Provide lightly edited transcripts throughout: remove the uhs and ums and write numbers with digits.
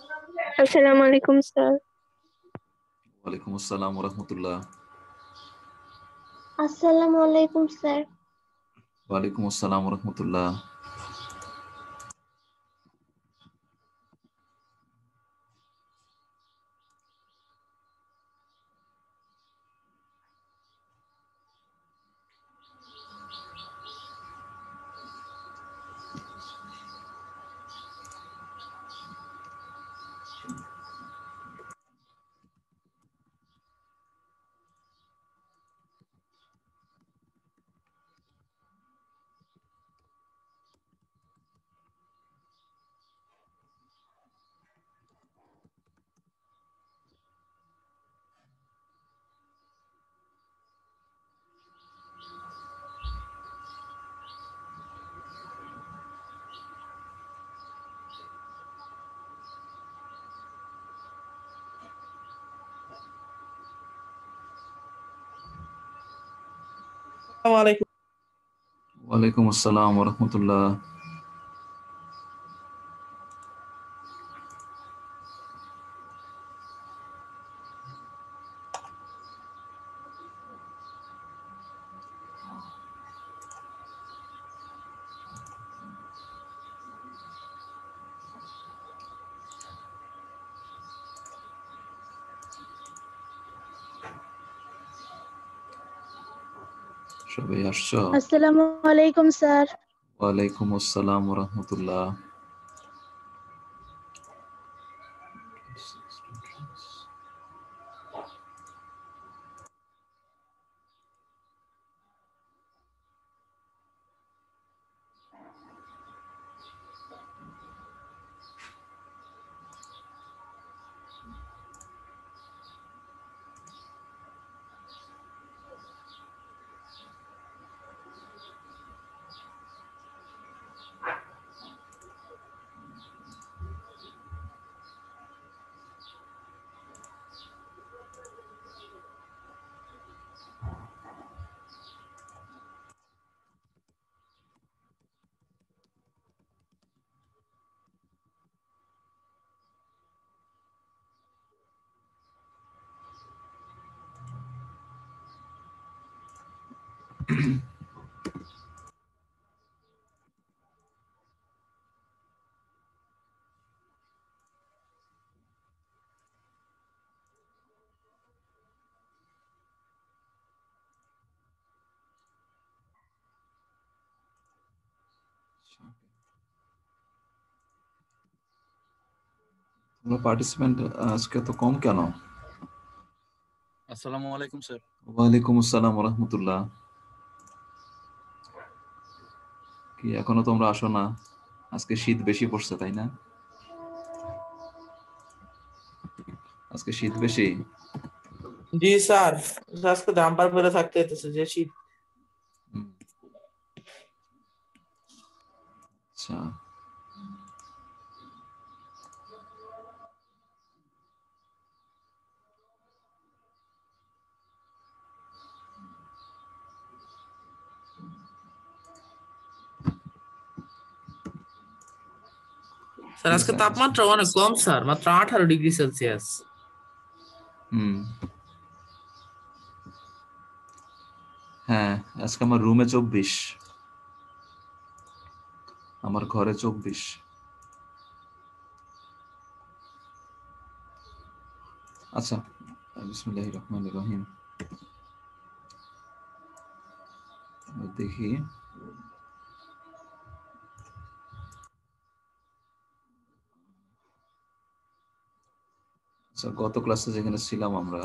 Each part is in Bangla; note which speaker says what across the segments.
Speaker 1: আসসালামু আলাইকুম স্যার।
Speaker 2: ওয়ালাইকুম আসসালাম রহমতুল্লাহ।
Speaker 3: আসসালামু আলাইকুম স্যার।
Speaker 2: ওয়ালাইকুম আসসালাম রহমতুল্লাহ।
Speaker 4: আসসালামু আলাইকুম।
Speaker 2: ওয়ালাইকুম আসসালাম রহমতুল্লাহ। সবাই আসছো?
Speaker 3: আসসালামু আলাইকুম স্যার।
Speaker 2: ওয়ালাইকুম আসসালাম রহমতুল্লাহ। তোমরা পার্টিসিপেন্ট আজকে তো কম কেন?
Speaker 5: আসসালামু আলাইকুম স্যার।
Speaker 2: ওয়ালাইকুম আসসালাম রহমতুল্লাহ। কি এখনো তোমরা আসো না? আজকে শীত বেশি পড়ছে তাই না? আজকে শীত বেশি।
Speaker 4: জি স্যার, আজকে দাম্পার পরে থাকতে হইতেছে যে শীত।
Speaker 2: হুম, আচ্ছা।
Speaker 4: স্যার
Speaker 2: ঠিক
Speaker 4: আজকে
Speaker 2: আছে।
Speaker 4: তাপমাত্রা অনেক কম স্যার, মাত্র 18 ডিগ্রি সেলসিয়াস।
Speaker 2: হুম, হ্যাঁ, আজকে আমার রুমে 24, আমার ঘরে 24। আচ্ছা, বিসমিল্লাহির রহমানির রহিম। দেখি। আচ্ছা, গত ক্লাসে যেখানে ছিলাম আমরা,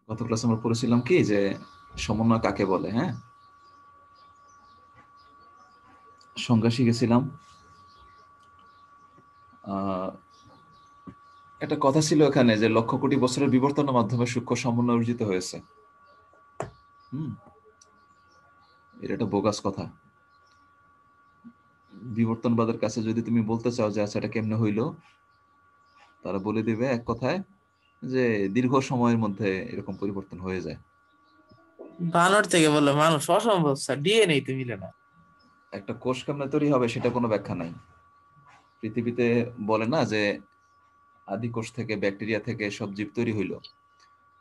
Speaker 2: গত ক্লাসে আমরা পড়েছিলাম কি যে সমন্বয় কাকে বলে। হ্যাঁ, সংজ্ঞা শিখেছিলাম। আহ একটা কথা ছিল এখানে যে লক্ষ কোটি বছরের বিবর্তনের মাধ্যমে সূক্ষ্ম সমন্বয় অর্জিত হয়েছে। হুম, এটা একটা বোগাস কথা। বিবর্তনবাদের কাছে যদি তুমি বলতে চাও যে আচ্ছা এটা কেমনে হইলো, তারা বলে দিবে এক কথায় যে দীর্ঘ সময়ের মধ্যে এরকম পরিবর্তন হয়ে যায়।
Speaker 4: বানর থেকে বললো মানুষ, অসম্ভব স্যার, ডিএনএ তো মিলে না।
Speaker 2: একটা কোষ কেমনে তৈরি হবে সেটা কোনো ব্যাখ্যা নাই। পৃথিবীতে বলে না যে আদি কোষ থেকে, ব্যাকটেরিয়া থেকে সব জীব তৈরি হইলো।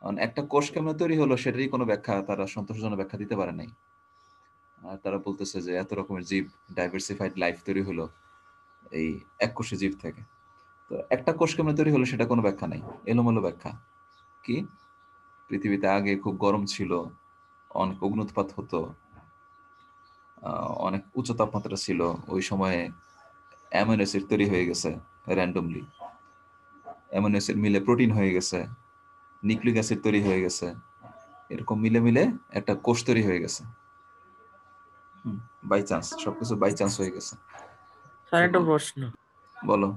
Speaker 2: কারণ একটা কোষ কেমনে তৈরি হলো সেটারই কোনো ব্যাখ্যা তারা সন্তোষজনক ব্যাখ্যা দিতে পারে নাই। আর তারা বলতেছে যে এত রকমের জীব, ডাইভার্সিফাইড লাইফ তৈরি হলো এই এককোষী জীব থেকে। তো একটা কোষ কেমনে তৈরি হলো সেটা কোনো ব্যাখ্যা নাই, এলোমেলো ব্যাখ্যা। কি পৃথিবীতে আগে খুব গরম ছিল, অনেক অগ্নুৎপাত হতো, অনেক উচ্চ তাপমাত্রা ছিল, ওই সময়ে অ্যামিনো অ্যাসিড তৈরি হয়ে গেছে র্যান্ডমলি, অ্যামিনো অ্যাসিড মিলে প্রোটিন হয়ে গেছে, নিউক্লিক অ্যাসিড তৈরি হয়ে গেছে, এরকম মিলে মিলে একটা কোষ তৈরি হয়ে গেছে। বাই চান্স, সবকিছু বাই চান্স হয়ে গেছে।
Speaker 4: স্যার একটা প্রশ্ন,
Speaker 2: বলো।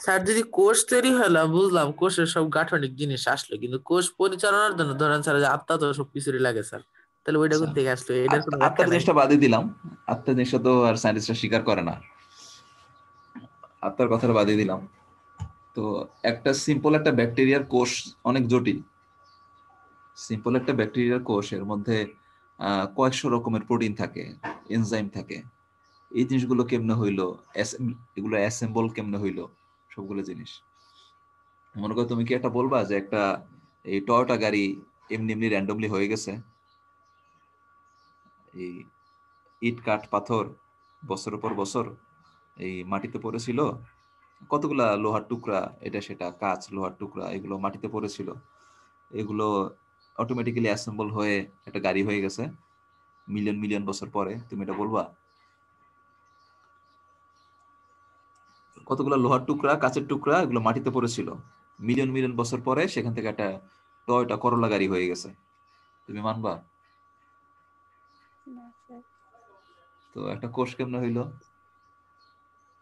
Speaker 4: স্যার যদি কোষ তৈরি হলো বুঝলাম, কোষের সব গাঠনিক জিনিস আসলো, কিন্তু কোষ পরিচালনার জন্য ধরেন স্যার যে আত্মা তো সবকিছুরই লাগে স্যার, তাহলে ওইটা কোথা থেকে আসলো? এটার কোনো ব্যাখ্যা
Speaker 2: আত্মার
Speaker 4: নাই?
Speaker 2: জিনিসটা বাদই দিলাম, আত্মার জিনিসটা তো আর সায়েন্টিস্টরা স্বীকার করে না, আত্মার কথাটা বাদই দিলাম। তো একটা সিম্পল একটা ব্যাকটেরিয়ার কোষ অনেক জটিল। সিম্পল একটা ব্যাকটেরিয়ার কোষ, এর মধ্যে কয়েকশো রকমের প্রোটিন থাকে, এনজাইম থাকে। এই জিনিসগুলো কেমনে হইলো, এগুলো অ্যাসেম্বল কেমনে হইলো, সবগুলো জিনিস। মনে করো তুমি কি একটা বলবা যে একটা এই টয়োটা গাড়ি এমনি এমনি র্যান্ডমলি হয়ে গেছে? এই ইট কাঠ পাথর বছরের পর বছর এই মাটিতে পড়েছিল, কতগুলা লোহার টুকরা, এটা সেটা কাঁচ, লোহার টুকরা, এগুলো মাটিতে পড়েছিল, এগুলো অটোমেটিক্যালি অ্যাসেম্বল হয়ে একটা গাড়ি হয়ে গেছে মিলিয়ন মিলিয়ন বছর পরে? তুমি এটা বলবা? কতগুলো লোহার টুকরা, কাঁচের টুকরা, এগুলো মাটিতে পড়েছিল, মিলিয়ন মিলিয়ন বছর পরে সেখান থেকে একটা টয়োটা করোলা গাড়ি হয়ে গেছে, তুমি মানবা?
Speaker 3: না স্যার।
Speaker 2: তো একটা কোষ কেমনে হইলো,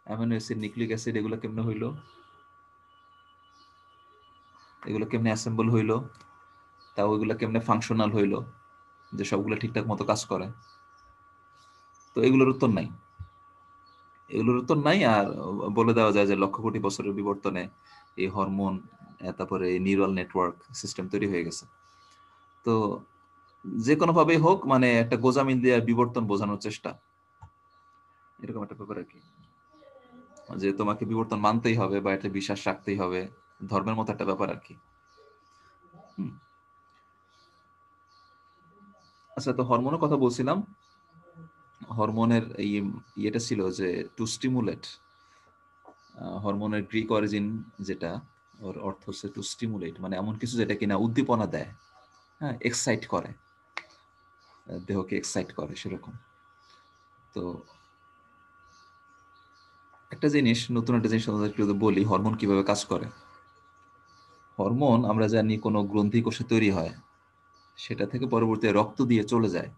Speaker 2: অ্যামিনো অ্যাসিড, নিউক্লিক অ্যাসিড, এগুলো কেমনে হইলো, এগুলো কেমনে অ্যাসেম্বল হইলো, তা ওইগুলো কেমনে ফাংশনাল হইলো যে সবগুলো ঠিকঠাক মতো কাজ করে? তো এগুলোর উত্তর নাই, এগুলোর উত্তর নাই। আর বলে দেওয়া যায় যে লক্ষ কোটি বছরের বিবর্তনে এই হরমোন, তারপরে এই নিউরাল নেটওয়ার্ক সিস্টেম তৈরি হয়ে গেছে। তো যে কোনো ভাবেই হোক, মানে একটা গোজামিল দিয়ে বিবর্তন বোঝানোর চেষ্টা, এরকম একটা ব্যাপার আর কি, যে তোমাকে বিবর্তন মানতেই হবে বা এটা বিশ্বাস রাখতেই হবে, ধর্মের মতো একটা ব্যাপার আর কি। আচ্ছা, তো হরমোনের কথা বলছিলাম। হরমোনের এই ইয়েটা ছিল যে টু স্টিমুলেট, হরমোনের গ্রিক অরিজিন যেটা, ওর অর্থ হচ্ছে টু স্টিমুলেট, মানে এমন কিছু যেটা কিনা উদ্দীপনা দেয়, হ্যাঁ, এক্সাইট করে, দেহকে এক্সাইট করে সেরকম। তো একটা জিনিস, নতুন একটা জিনিস আমাদেরকে যদি বলি হরমোন কিভাবে কাজ করে। হরমোন আমরা জানি কোনো গ্রন্থি কোষে তৈরি হয়, সেটা থেকে পরবর্তী রক্ত দিয়ে চলে যায়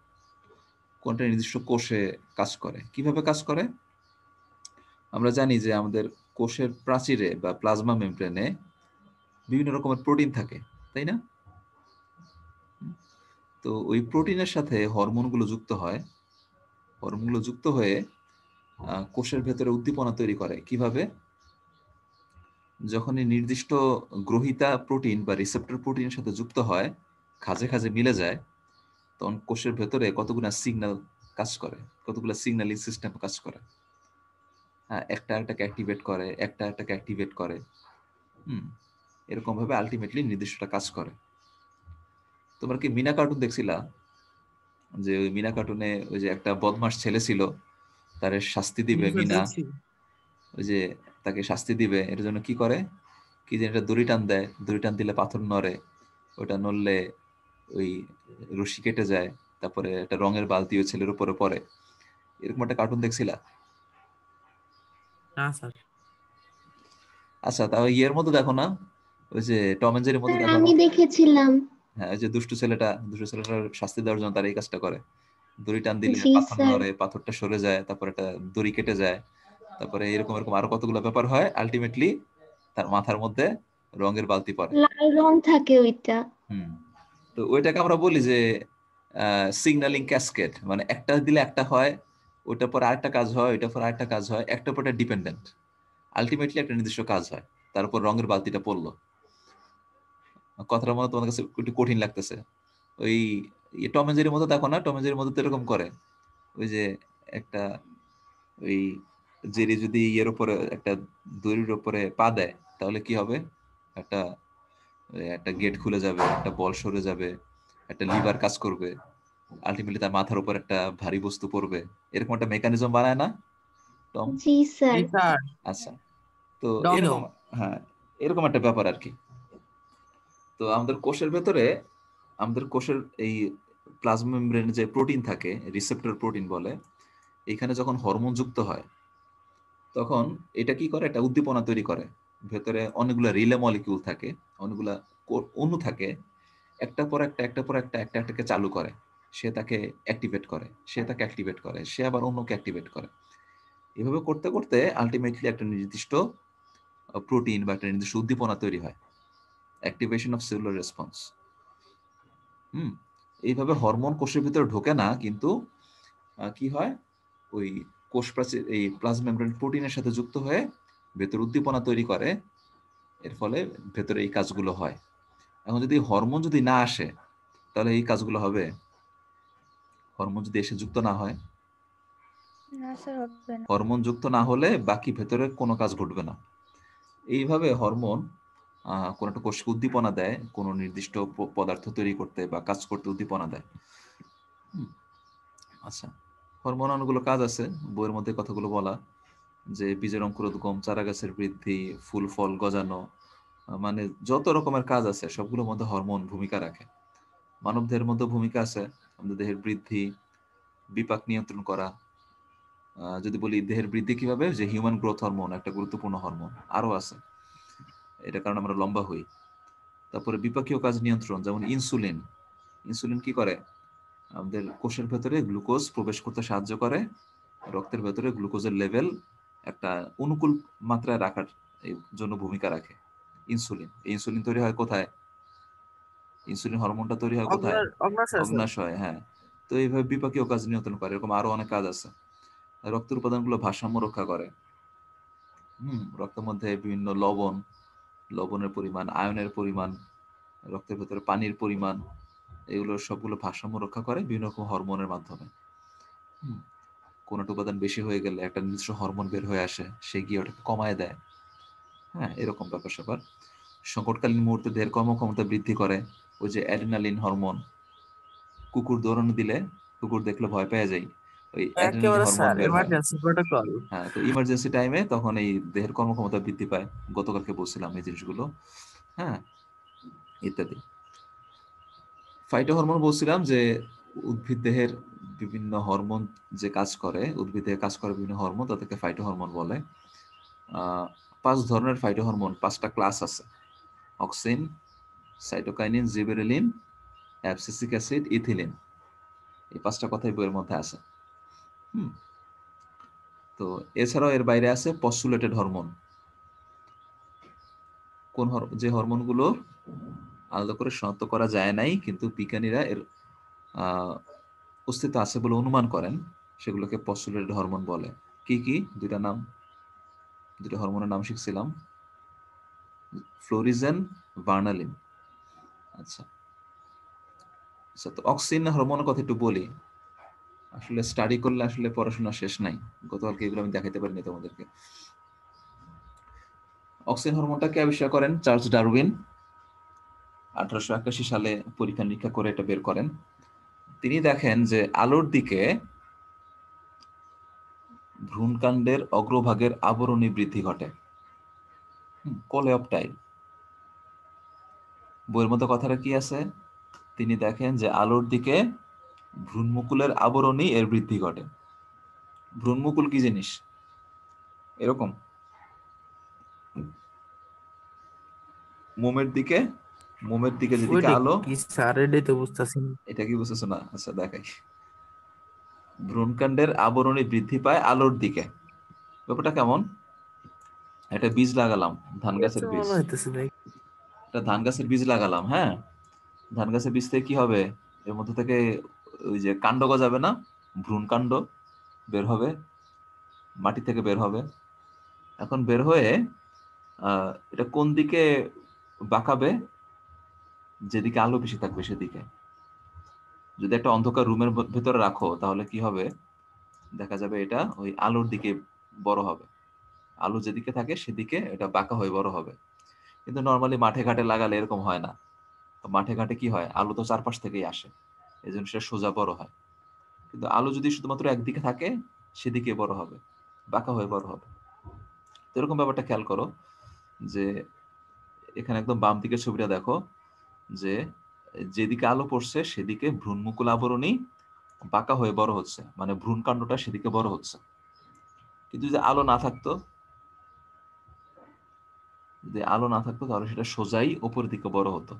Speaker 2: কোনটা নির্দিষ্ট কোষে কাজ করে। কিভাবে কাজ করে? আমরা জানি যে আমাদের কোষের প্রাচীরে বা প্লাজমা মেমব্রেনে বিভিন্ন রকমের প্রোটিন থাকে, তাই না? তো ওই প্রোটিনের সাথে হরমোনগুলো যুক্ত হয়, হরমোনগুলো যুক্ত হয়ে কোষের ভেতরে উদ্দীপনা তৈরি করে। কিভাবে? যখন এই নির্দিষ্ট গ্রহিতা প্রোটিন বা রিসেপ্টর প্রোটিনের সাথে যুক্ত হয়, খাঁজে খাঁজে মিলে যায়, তখন কোষের ভেতরে কতগুলো সিগন্যাল কাজ করে, কতগুলো সিগন্যালিং সিস্টেম কাজ করে। হ্যাঁ, একটা একটাকে অ্যাক্টিভেট করে, একটা একটাকে অ্যাক্টিভেট করে। এরকম ভাবে আলটিমেটলি নির্দিষ্টটা কাজ করে। তোমরা কি মিনা কার্টুন দেখছিলা? যে ওই মিনা কার্টুনে ওই যে একটা বদমাস ছেলে ছিল, তার শাস্তি দিবে
Speaker 4: স্যার
Speaker 2: মিনা,
Speaker 4: দেখছি।
Speaker 2: ওই যে তাকে শাস্তি দিবে, এর জন্য কি করে, কি যেন একটা দড়ি টান দেয়, দড়ি টান দিলে পাথর নড়ে, ওটা নড়লে ওই রশি কেটে যায়, তারপরে একটা রঙের বালতি ওই ছেলের উপরে পড়ে। এরকম একটা কার্টুন দেখছিলা?
Speaker 4: না স্যার।
Speaker 2: আচ্ছা, তাও ইয়ের মধ্যে দেখো না, ওই যে টম এন্ড জেরির মধ্যে
Speaker 3: স্যার
Speaker 2: দেখো না?
Speaker 3: আমি দেখেছিলাম।
Speaker 2: হ্যাঁ, ওই যে দুষ্টু ছেলেটার শাস্তি দেওয়ার জন্য তারা এই কাজটা করে, দড়ি টান দিলে
Speaker 3: জি
Speaker 2: পাথর
Speaker 3: স্যার।
Speaker 2: নড়ে, পাথরটা সরে যায়, তারপর একটা দড়ি কেটে যায়, তারপরে এরকম এরকম আরো কতগুলো ব্যাপার হয়, আলটিমেটলি তার মাথার মধ্যে রঙের বালতি পড়ে।
Speaker 3: লাল রং থাকে ওইটা।
Speaker 2: হুম। তো ওইটাকে আমরা বলি যে সিগন্যালিং ক্যাসকেড, মানে একটা দিলে একটা হয়, ওইটার পর আরেকটা কাজ হয়, ওইটার পর আরেকটা কাজ হয়, একটার পর একটা ডিপেন্ডেন্ট, আলটিমেটলি একটা নির্দিষ্ট কাজ হয়, তার উপর রঙের বালতিটা পড়লো। কথাটা মনে হয় তোমার কাছে একটু কঠিন লাগতেছে। ওই টম এন্ড জেরির মতো দেখো না, টম এন্ড জেরির মতো তো এরকম করে, ওই যে একটা ওই জেরি যদি ইয়ের উপরে একটা দড়ির উপরে পা দেয় তাহলে কি হবে, একটা একটা গেট খুলে যাবে, একটা বল সরে যাবে, একটা লিভার কাজ করবে, আলটিমেটলি তার মাথার উপর একটা ভারী বস্তু পড়বে, এরকম একটা মেকানিজম বানায় না টম?
Speaker 3: জি স্যার।
Speaker 4: জি স্যার,
Speaker 2: আচ্ছা, তো
Speaker 4: ডমিনো।
Speaker 2: এরকম, হ্যাঁ এরকম একটা ব্যাপার আর কি। তো আমাদের কোষের ভেতরে, আমাদের কোষের এই প্লাজমা মেমব্রেনে যে প্রোটিন থাকে, রিসেপ্টর প্রোটিন বলে, এখানে যখন হরমোন যুক্ত হয় তখন এটা কি করে, একটা উদ্দীপনা তৈরি করে। ভেতরে অনেকগুলা রিলে মলিকিউল থাকে, অনেকগুলা অণু থাকে, একটা পর একটা একটা পর একটা একটা একটাকে চালু করে, সে তাকে অ্যাক্টিভেট করে, সে তাকে অ্যাক্টিভেট করে, সে আবার অন্যকে অ্যাক্টিভেট করে। এভাবে করতে করতে আলটিমেটলি একটা নির্দিষ্ট প্রোটিন বা একটা নির্দিষ্ট উদ্দীপনা তৈরি হয়, অ্যাক্টিভেশন অফ সেলুলার রেসপন্স। হুম, এইভাবে হরমোন কোষের ভিতরে ঢোকে না, কিন্তু কি হয়, ওই কোষ প্রাচীর এই প্লাজমা মেমব্রেন প্রোটিনের সাথে যুক্ত হয়ে ভেতর উদ্দীপনা তৈরি করে, এর ফলে ভেতরে এই কাজগুলো হয়। এখন যদি হরমোন যদি না আসে তাহলে এই কাজগুলো হবে? হরমোন যদি এসে যুক্ত না হয়,
Speaker 1: না স্যার, হবে না।
Speaker 2: হরমোন যুক্ত না হলে বাকি ভেতরে কোনো কাজ ঘটবে না। এইভাবে হরমোন কোনো একটা কোষকে উদ্দীপনা দেয়, কোনো নির্দিষ্ট পদার্থ তৈরি করতে বা কাজ করতে উদ্দীপনা দেয়। আচ্ছা, হরমোন অনেকগুলো কাজ আছে, বইয়ের মধ্যে কথাগুলো বলা, যে বীজের অঙ্কুরোদ্গম, চারা গাছের বৃদ্ধি, ফুল ফল গজানো, মানে যত রকমের কাজ আছে সবগুলোর মধ্যে হরমোন ভূমিকা রাখে। মানব দেহের মধ্যে ভূমিকা আছে, আমাদের দেহের বৃদ্ধি, বিপাক নিয়ন্ত্রণ করা। যদি বলি দেহের বৃদ্ধি কিভাবে, যে হিউম্যান গ্রোথ হরমোন একটা গুরুত্বপূর্ণ হরমোন, আরো আছে, এটা কারণে আমরা লম্বা হই। তারপরে বিপাকীয় কাজ নিয়ন্ত্রণ, যেমন ইনসুলিন। ইনসুলিন কি করে, আমাদের কোষের ভেতরে গ্লুকোজ প্রবেশ করতে সাহায্য করে, রক্তের ভেতরে গ্লুকোজের লেভেল একটা অনুকূল মাত্রায় রাখার জন্য ভূমিকা রাখে ইনসুলিন। এই ইনসুলিন তৈরি হয় কোথায়, ইনসুলিন হরমোনটা তৈরি হয় কোথায়,
Speaker 4: অগ্নাশয় স্যার।
Speaker 2: অগ্ন্যাশয়। হ্যাঁ, তো এইভাবে বিপাকীয় কাজ নিয়ন্ত্রণ করে, এরকম আরো অনেক কাজ আছে। রক্তের উপাদানগুলো ভারসাম্য রক্ষা করে। রক্তের মধ্যে বিভিন্ন লবণ, লবণের পরিমাণ, আয়নের পরিমাণ, রক্তের ভেতরে পানির পরিমাণ, এগুলো সবগুলো ভারসাম্য রক্ষা করে বিভিন্ন রকম হরমোনের মাধ্যমে। কোনো একটা উপাদান বেশি হয়ে গেলে একটা নির্দিষ্ট হরমোন বের হয়ে আসে, সে গিয়ে ওটাকে কমায় দেয়। হ্যাঁ, এরকম ব্যাপার স্যাপার। সংকটকালীন মুহূর্তে দেহের কর্মক্ষমতা বৃদ্ধি করে, ওই যে অ্যাড্রিনালিন হরমোন। কুকুর দৌড়ানো দিলে, কুকুর দেখলে ভয় পেয়ে যায়, ওই অ্যাড্রিনালিন
Speaker 4: একেবারে
Speaker 2: হরমোন
Speaker 4: স্যার,
Speaker 2: বের হয়।
Speaker 4: Emergency protocol.
Speaker 2: হ্যাঁ, তো ইমার্জেন্সি টাইমে তখন এই দেহের কর্মক্ষমতা বৃদ্ধি পায়, গতকালকে বলছিলাম এই জিনিসগুলো। হ্যাঁ, ইত্যাদি। ফাইটো হরমোন বলছিলাম যে উদ্ভিদ দেহের বিভিন্ন হরমোন যে কাজ করে, উদ্ভিদ দেহে কাজ করে বিভিন্ন হরমোন, তাদেরকে ফাইটো হরমোন বলে। 5 ধরনের ফাইটো হরমোন, 5টা ক্লাস আছে: auxin, cytokinin, gibberellin, abscisic acid, ethylene. এই 5টা কথাই বইয়ের মধ্যে আছে। তো এছাড়াও এর বাইরে আছে পস্যুলেটেড হরমোন। কোন যে হরমোনগুলো আলাদা করে শনাক্ত করা যায় নাই, কিন্তু বিজ্ঞানীরা এর অস্তিত্ব আছে বলে অনুমান করেন, সেগুলোকে পস্যুলেটেড হরমোন বলে। কি কি? দুটা হরমোনের নাম শিখছিলাম, ফ্লোরিজেন, ভার্নালিন। আচ্ছা আচ্ছা, তো অক্সিন হরমোনের কথা একটু বলি। আসলে স্টাডি করলে আসলে পড়াশোনা শেষ নাই, গতকালকে এগুলো আমি দেখাতে পারিনি তোমাদেরকে। অক্সিন হরমোনটা কে আবিষ্কার করেন? চার্লস ডারউইন 1881 সালে পরীক্ষা নিরীক্ষা করে এটা বের করেন। তিনি দেখেন যে আলোর দিকে ভ্রূণকাণ্ডের অগ্রভাগের আবরণী বৃদ্ধি ঘটে, কোলেওপ্টাইল। বইয়ের মধ্যে কথাটা কি আছে? তিনি দেখেন যে আলোর দিকে ভ্রূণমুকুলের আবরণী এর বৃদ্ধি ঘটে। ভ্রূণমুকুল কি জিনিস? এরকম মোমের দিকে, মোমের দিকে যেদিকে
Speaker 4: ওইটা
Speaker 2: আলো,
Speaker 4: কি স্যার, এটাই তো বুঝতেছি না।
Speaker 2: এটা কি বুঝতেছো না? আচ্ছা দেখাই। ভ্রূণকাণ্ডের আবরণী বৃদ্ধি পায় আলোর দিকে। ব্যাপারটা কেমন? একটা বীজ লাগালাম, ধান
Speaker 4: এটা
Speaker 2: গাছের
Speaker 4: তো
Speaker 2: বীজ।
Speaker 4: মনে হইতেছে ভাই।
Speaker 2: একটা ধান গাছের বীজ লাগালাম, হ্যাঁ। ধান গাছের বীজ থেকে কি হবে? এর মধ্যে থেকে ওই যে কাণ্ড গজাবে না, ভ্রূণকাণ্ড বের হবে, মাটি থেকে বের হবে। এখন বের হয়ে এটা কোন দিকে বাঁকাবে? যেদিকে আলো বেশি থাকবে সেদিকে। যদি একটা অন্ধকার রুমের ভেতরে রাখো তাহলে কি হবে, দেখা যাবে এটা ওই আলোর দিকে বড় হবে, আলো যেদিকে থাকে সেদিকে এটা বাঁকা হয়ে বড় হবে। কিন্তু নর্মালি মাঠে ঘাটে লাগালে এরকম হয় না। মাঠে ঘাটে কি হয়, আলো তো চারপাশ থেকেই আসে, এই জন্য সেটা সোজা বড় হয়। কিন্তু আলো যদি শুধুমাত্র একদিকে থাকে সেদিকে বড় হবে, বাঁকা হয়ে বড় হবে। তো এরকম ব্যাপারটা খেয়াল করো যে এখানে একদম বাম দিকের ছবিটা দেখো, যে যেদিকে আলো পড়ছে সেদিকে ভ্রূণমুকুল আবরণী বাঁকা হয়ে বড় হচ্ছে, মানে ভ্রূণকাণ্ডটা সেদিকে বড় হচ্ছে। কিন্তু যদি আলো না থাকতো, যদি আলো না থাকতো তাহলে সেটা সোজাই উপরের দিকে বড় হতো।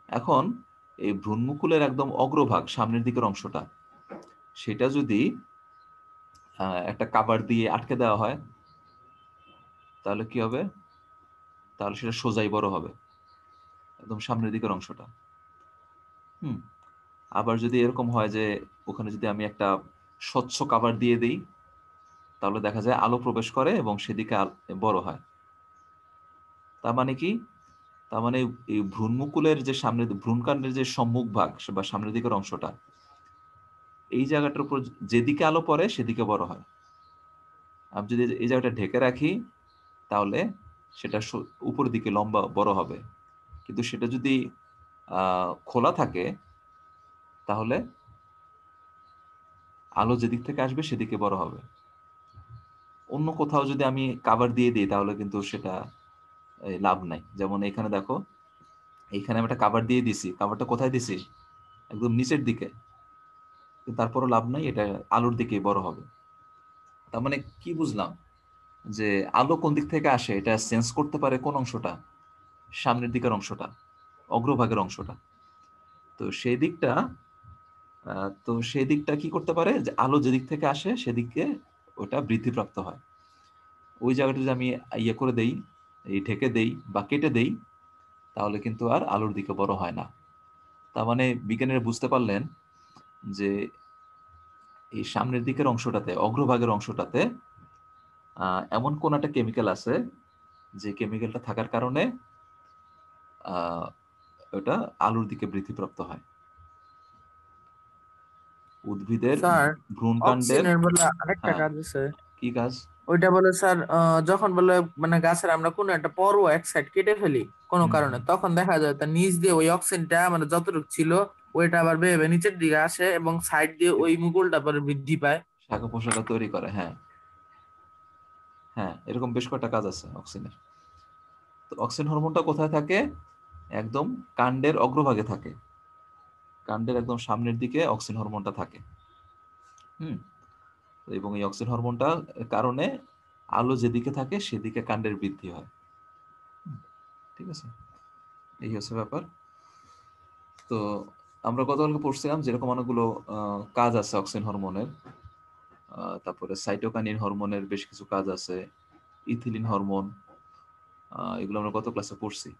Speaker 2: এখন এই ভ্রূণমুকুলের একদম অগ্রভাগ সামনের দিকের অংশটা, সেটা যদি একটা কাভার দিয়ে আটকে দেওয়া হয় তাহলে কি হবে, তাহলে সেটা সোজাই বড় হবে একদম সামনের দিকের অংশটা। আবার যদি এরকম হয় যে ওখানে যদি আমি একটা স্বচ্ছ কাভার দিয়ে দিই তাহলে দেখা যায় আলো প্রবেশ করে এবং সেদিকে বড় হয়। তার মানে কি, তার মানে এই ভ্রূণমুকুলের যে সামনের ভ্রূণকাণ্ডের যে সম্মুখ ভাগ বা সামনের দিকের অংশটা, এই জায়গাটার উপর যেদিকে আলো পড়ে সেদিকে বড় হয়। আমি যদি এই জায়গাটা ঢেকে রাখি তাহলে সেটা উপরের দিকে লম্বা বড় হবে। কিন্তু সেটা যদি খোলা থাকে তাহলে আলো যেদিক থেকে আসবে সেদিকে বড় হবে। অন্য কোথাও যদি আমি কাভার দিয়ে দিই তাহলে কিন্তু সেটা লাভ নাই। যেমন এখানে দেখো, এইখানে আমি একটা কাভার দিয়ে দিছি, কাভারটা কোথায় দিছি, একদম নিচের দিকে, তারপরও লাভ নাই, এটা আলোর দিকে বড় হবে। তার মানে কি বুঝলাম, যে আলো কোন দিক থেকে আসে এটা সেন্স করতে পারে কোন অংশটা, সামনের দিকের অংশটা, অগ্রভাগের অংশটা। তো সেই দিকটা কি করতে পারে, যে আলো যেদিক থেকে আসে সেদিকে ওটা বৃদ্ধিপ্রাপ্ত হয়। ওই জায়গাটা যদি আমি ইয়ে করে দেই, এই ঢেকে দেই বা কেটে দেই, তাহলে কিন্তু আর আলোর দিকে বড় হয় না। তার মানে বিজ্ঞানীরা বুঝতে পারলেন যে এই সামনের দিকের অংশটাতে, অগ্রভাগের অংশটাতে এমন কোন একটা কেমিক্যাল আছে যে কেমিক্যালটা থাকার কারণে ওটা আলোর দিকে বৃদ্ধিপ্রাপ্ত হয়। উদ্ভিদের
Speaker 4: স্যার
Speaker 2: ভ্রূণকাণ্ডের।
Speaker 4: অক্সিজেনের বলে আরেকটা
Speaker 2: হ্যাঁ,
Speaker 4: কাজ আছে,
Speaker 2: কি কাজ?
Speaker 4: ওইটা বলে স্যার যখন বলে মানে গাছের আমরা কোনো একটা পর্ব এক সাইড কেটে ফেলি কোনো কারণে, তখন দেখা যায় তার নিচ দিয়ে ওই অক্সিজেনটা মানে যতটুকু ছিল ওইটা আবার বেয়ে বেয়ে নিচের দিকে আসে এবং সাইড দিয়ে ওই মুকুলটা পরে বৃদ্ধি পায়।
Speaker 2: শাখা পোশাকা তৈরি করে। হ্যাঁ হ্যাঁ, এরকম বেশ কয়েকটা কাজ আছে অক্সিজেনের। তো অক্সিজেন হরমোনটা কোথায় থাকে, একদম কাণ্ডের অগ্রভাগে থাকে, কাণ্ডের একদম সামনের দিকে অক্সিজেন হরমোনটা থাকে। এবং এই অক্সিজেন হরমোনটার কারণে আলো যেদিকে থাকে সেদিকে কাণ্ডের বৃদ্ধি হয়। ঠিক আছে, এই হচ্ছে ব্যাপার। তো আমরা গতকালকে পড়ছিলাম যেরকম অনেকগুলো কাজ আছে অক্সিজেন হরমোনের, তারপরে সাইটোকাইনিন হরমোনের বেশ কিছু কাজ আছে, ইথিলিন হরমোন, এগুলো আমরা গত ক্লাসে পড়ছি।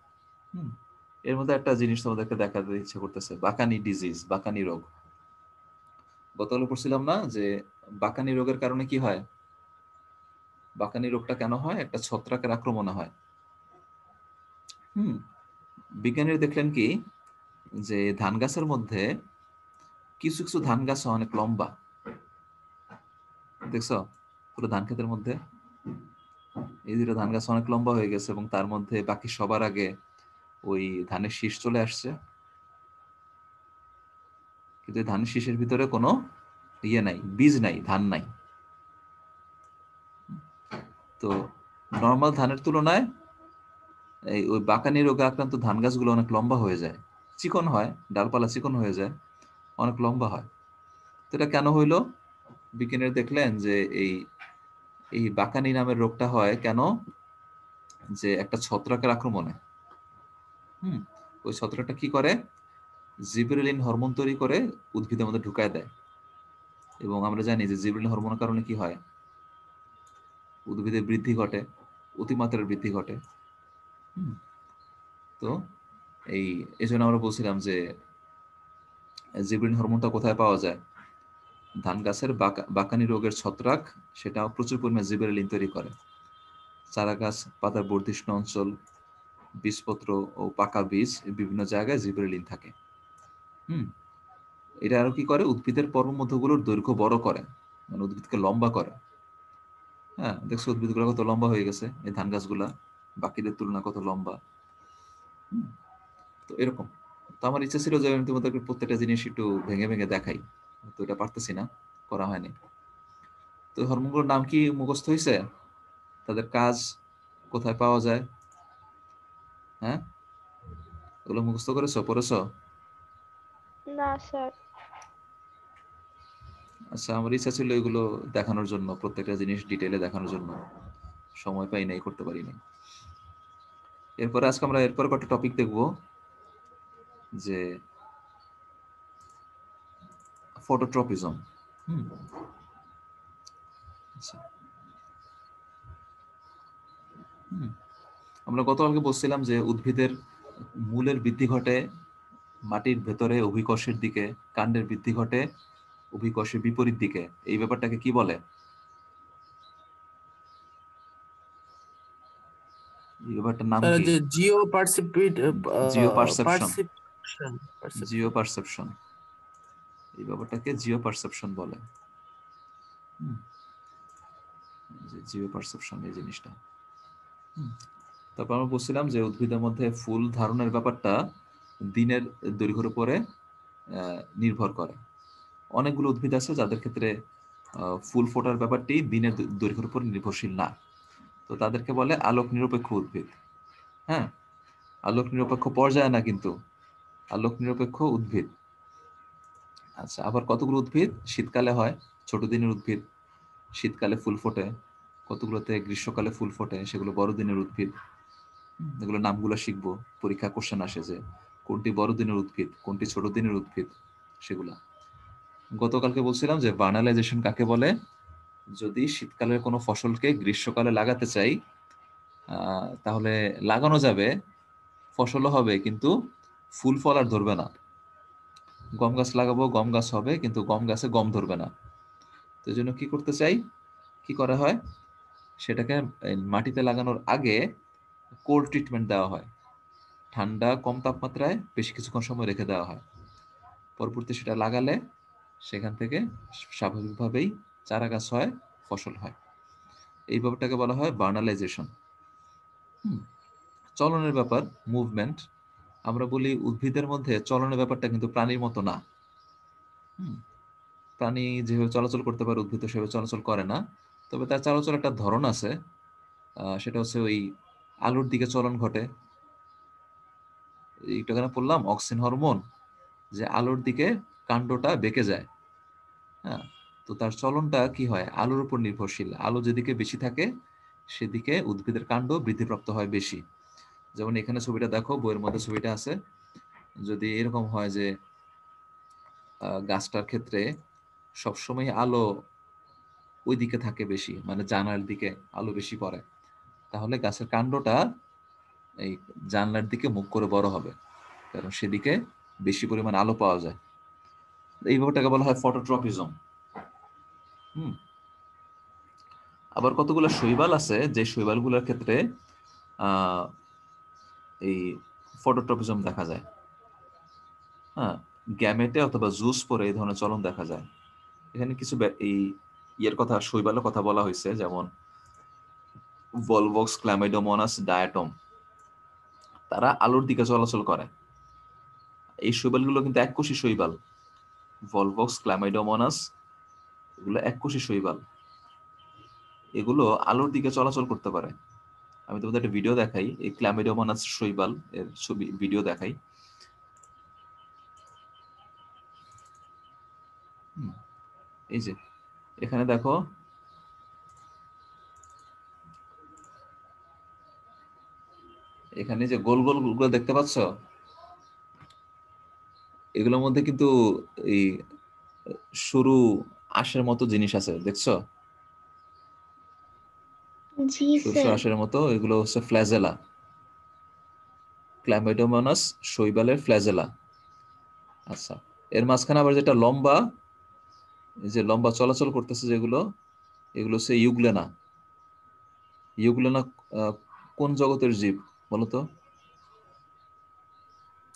Speaker 2: এর মধ্যে একটা জিনিস তোমাদেরকে দেখাতে ইচ্ছে করতেছে, বাকানি ডিজিজ, বাকানি রোগ। গতকাল পড়ছিলাম না যে বাকানি রোগের কারণে কি হয়, বাকানি রোগটা কেন হয়, একটা ছত্রাকের আক্রমণে হয়। বিজ্ঞানীরা দেখলেন কি, যে ধান গাছের মধ্যে কিছু কিছু ধান গাছ অনেক লম্বা, দেখছো পুরো ধান ক্ষেতের মধ্যে এই দুটো ধান গাছ অনেক লম্বা হয়ে গেছে এবং তার মধ্যে বাকি সবার আগে ওই ধানের শীষ চলে আসছে, কিন্তু ধানের শীষের ভিতরে কোনো ইয়ে নাই, বীজ নাই, ধান নাই। তো নর্মাল ধানের তুলনায় এই ওই বাকানি রোগে আক্রান্ত ধান গাছগুলো অনেক লম্বা হয়ে যায়, চিকন হয়, ডালপালা চিকন হয়ে যায়, অনেক লম্বা হয়। তো এটা কেন হইলো, বিজ্ঞানীরা দেখলেন যে এই এই বাকানি নামের রোগটা হয় কেন, যে একটা ছত্রাকের আক্রমণে। ওই ছত্রাকটা কি করে, জিবরেলিন হরমোন তৈরি করে উদ্ভিদের মধ্যে ঢুকায় দেয়। এবং আমরা জানি যে জিবরেলিন হরমোনের কারণে কি হয়, উদ্ভিদের বৃদ্ধি ঘটে, অতিমাত্রার বৃদ্ধি ঘটে। তো এই জন্য আমরা বলছিলাম যে জিবরেলিন হরমোনটা কোথায় পাওয়া যায়, ধান গাছের বাকানি রোগের ছত্রাক সেটা প্রচুর পরিমাণে জিবরেলিন তৈরি করে। চারা গাছ, পাতার বর্ধিষ্ণু অঞ্চল, বীজপত্র ও পাকা বীজ, বিভিন্ন জায়গায় জিবরেলিন থাকে। হুম, এটা আরো কি করে, উদ্ভিদের পর্বমধ্যগুলোর দৈর্ঘ্য বড় করে, মানে উদ্ভিদকে লম্বা করে। হ্যাঁ, দেখছো উদ্ভিদগুলো কত লম্বা হয়ে গেছে, এই ধান গাছগুলা বাকিদের তুলনায় কত লম্বা। হুম, তো এরকম। তো আমার ইচ্ছা ছিল যে আমি তোমাদেরকে প্রত্যেকটা জিনিস একটু ভেঙে ভেঙে দেখাই, তো এটা পারতেছি না, করা হয়নি। তো হরমোনগুলোর নাম কি মুখস্থ হয়েছে? তাদের কাজ কোথায় পাওয়া যায়? হ্যাঁ, ওগুলো মুখস্থ করেছো, পড়েছো?
Speaker 1: না স্যার।
Speaker 2: আচ্ছা, আমার ইচ্ছা ছিল এগুলো দেখানোর জন্য, প্রত্যেকটা জিনিস ডিটেইলে দেখানোর জন্য, সময় পাই নাই, করতে পারি নাই। এরপরে আজকে আমরা এরপরে কয়েকটা টপিক দেখবো, যে ফটোট্রপিজম। হুম, আচ্ছা। হুম, আমরা গতকালকে বলছিলাম যে উদ্ভিদের মূলের বৃদ্ধি ঘটে মাটির ভেতরে অভিকর্ষের দিকে, কাণ্ডের বৃদ্ধি ঘটে অভিকর্ষের বিপরীত দিকে। এই ব্যাপারটাকে কি বলে? এই ব্যাপারটার নাম
Speaker 4: স্যার
Speaker 2: কি?
Speaker 4: যে জিও পারসিপিট
Speaker 2: geo perception.
Speaker 4: Perception
Speaker 2: geo
Speaker 4: perception
Speaker 2: perception, এই ব্যাপারটাকে জিও পারসেপশন বলে। হুম, যে জিও পারসেপশন এই জিনিসটা। হুম, তারপর আমরা বলছিলাম যে উদ্ভিদের মধ্যে ফুল ধারণের ব্যাপারটা দিনের দৈর্ঘ্যের উপরে নির্ভর করে। অনেকগুলো উদ্ভিদ আছে যাদের ক্ষেত্রে ফুল ফোটার ব্যাপারটি দিনের দৈর্ঘ্যের উপর নির্ভরশীল না, তো তাদেরকে বলে আলোক নিরপেক্ষ উদ্ভিদ। হ্যাঁ, আলোক নিরপেক্ষ পর্যায়ে না, কিন্তু আলোক নিরপেক্ষ উদ্ভিদ। আচ্ছা, আবার কতগুলো উদ্ভিদ শীতকালে হয়, ছোট দিনের উদ্ভিদ, শীতকালে ফুল ফোটে, কতগুলোতে গ্রীষ্মকালে ফুল ফোটে, সেগুলো বড় দিনের উদ্ভিদ। এগুলো নামগুলো শিখবো, পরীক্ষা কোশ্চেন আসে যে কোনটি বড় দিনের উদ্ভিদ, কোনটি ছোট দিনের উদ্ভিদ, সেগুলা। গতকালকে বলছিলাম যে বার্নালাইজেশন কাকে বলে। যদি শীতকালের কোনো ফসলকে গ্রীষ্মকালে লাগাতে চাই, তাহলে লাগানো যাবে, ফসলও হবে, কিন্তু ফুল ফল আর ধরবে না। গম গাছ লাগাবো, গম গাছ হবে, কিন্তু গম গাছে গম ধরবে না। তো এই জন্য কি করতে চাই, কি করা হয়, সেটাকে মাটিতে লাগানোর আগে কোল্ড ট্রিটমেন্ট দেওয়া হয়, ঠান্ডা কম তাপমাত্রায় বেশ কিছুক্ষণ সময় রেখে দেওয়া হয়। পরবর্তী সেটা লাগালে সেখান থেকে স্বাভাবিকভাবেই চারা গাছ হয়, ফসল হয়। এই ব্যাপারটাকে বলা হয় বার্নালাইজেশন। চলনের ব্যাপার, মুভমেন্ট, আমরা বলি উদ্ভিদের মধ্যে চলনের ব্যাপারটা কিন্তু প্রাণীর মতো না। প্রাণী যেভাবে চলাচল করতে পারে উদ্ভিদ সেভাবে চলাচল করে না, তবে তার চলাচল একটা ধরন আছে, সেটা হচ্ছে ওই আলোর দিকে চলন ঘটে। একটু এখানে পড়লাম অক্সিন হরমোন, যে আলোর দিকে কাণ্ডটা বেঁকে যায়। হ্যাঁ, তো তার চলনটা কি হয়, আলোর উপর নির্ভরশীল। আলো যেদিকে বেশি থাকে সেদিকে উদ্ভিদের কাণ্ড বৃদ্ধিপ্রাপ্ত হয় বেশি। যেমন এখানে ছবিটা দেখো, বইয়ের মধ্যে ছবিটা আছে, যদি এরকম হয় যে গাছটার ক্ষেত্রে সবসময় আলো ওই দিকে থাকে বেশি, মানে জানালার দিকে আলো বেশি পড়ে, তাহলে গাছের কাণ্ডটা এই জানলার দিকে মুখ করে বড় হবে, কারণ সেদিকে বেশি পরিমাণ আলো পাওয়া যায়। এই ব্যাপারটাকে বলা হয় ফটোট্রপিজম। হুম, আবার কতগুলো শৈবাল আছে যে শৈবালগুলোর ক্ষেত্রে আহ এই ফটোট্রপিজম দেখা যায়। হ্যাঁ, গ্যামেটে অথবা জুস পরে এই ধরনের চলন দেখা যায়। এখানে কিছু এই ইয়ের কথা, শৈবালের কথা বলা হয়েছে, যেমন ভলভক্স ক্ল্যামাইডোমোনাস ডায়াটম, তারা আলোর দিকে চলাচল করে। এই শৈবালগুলো কিন্তু এককোষী শৈবাল। ভলভক্স ক্ল্যামাইডোমোনাস, এগুলো এককোষী শৈবাল, এগুলো আলোর দিকে চলাচল করতে পারে। আমি তোমাদের একটা ভিডিও দেখাই, এই ক্ল্যামিডোমোনাস শৈবাল এর ছবি ভিডিও দেখাই। এই যে এখানে দেখো, এখানে যে গোল গোল গুলো দেখতে পাচ্ছ, এগুলোর মধ্যে কিন্তু এই সরু আঁশের মতো জিনিস আছে, দেখছো?
Speaker 3: জি
Speaker 2: সরু সরু
Speaker 3: স্যার।
Speaker 2: আঁশের মতো, এগুলো হচ্ছে ফ্ল্যাজেলা, ক্ল্যামিডোমোনাস শৈবালের ফ্ল্যাজেলা। আচ্ছা, এর মাঝখানে আবার যেটা লম্বা, এই যে লম্বা চলাচল করতেছে যেগুলো, এগুলো হচ্ছে ইউগ্লেনা। ইউগ্লেনা কোন জগতের জীব বলতো?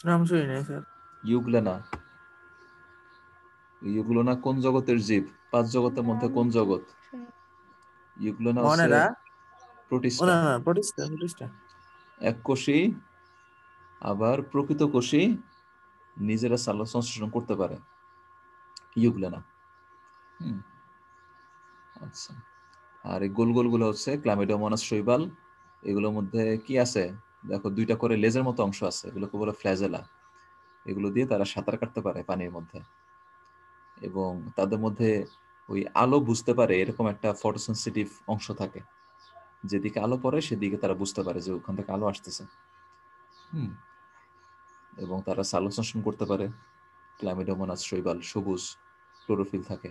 Speaker 4: নাম শুনি নাই স্যার।
Speaker 2: ইউগ্লেনা ইউগ্লোনা কোন জগতের জীব? 5 জগতের মধ্যে কোন জগৎ? ইউগ্লোনা হচ্ছে
Speaker 4: মনেরা
Speaker 2: প্রোটিস্টা,
Speaker 4: না প্রতিষ্ঠা প্রতিষ্ঠা
Speaker 2: এককোষী, আবার প্রকৃত কোষী নিজেরা সালোক সংশ্লেষণ করতে পারে, ইউগ্লোনা। হুম, আচ্ছা। আর এই গোল গোলগুলো হচ্ছে ক্লামিডোমোনাস শৈবাল। এগুলোর মধ্যে কি আছে দেখো, 2টা করে লেজের মতো অংশ আছে, এগুলোকে বলে ফ্ল্যাজেলা। এগুলো দিয়ে তারা সাঁতার কাটতে পারে পানির মধ্যে, এবং তাদের মধ্যে ওই আলো বুঝতে পারে এরকম একটা ফটোসেনসিটিভ অংশ থাকে, যেদিকে আলো পড়ে সেদিকে তারা বুঝতে পারে যে ওখান থেকে আলো আসতেছে। হুম, এবং তারা সালোকসংশ্লেষণ করতে পারে। ক্লামিডোমোনাস শৈবাল সবুজ, ক্লোরোফিল থাকে।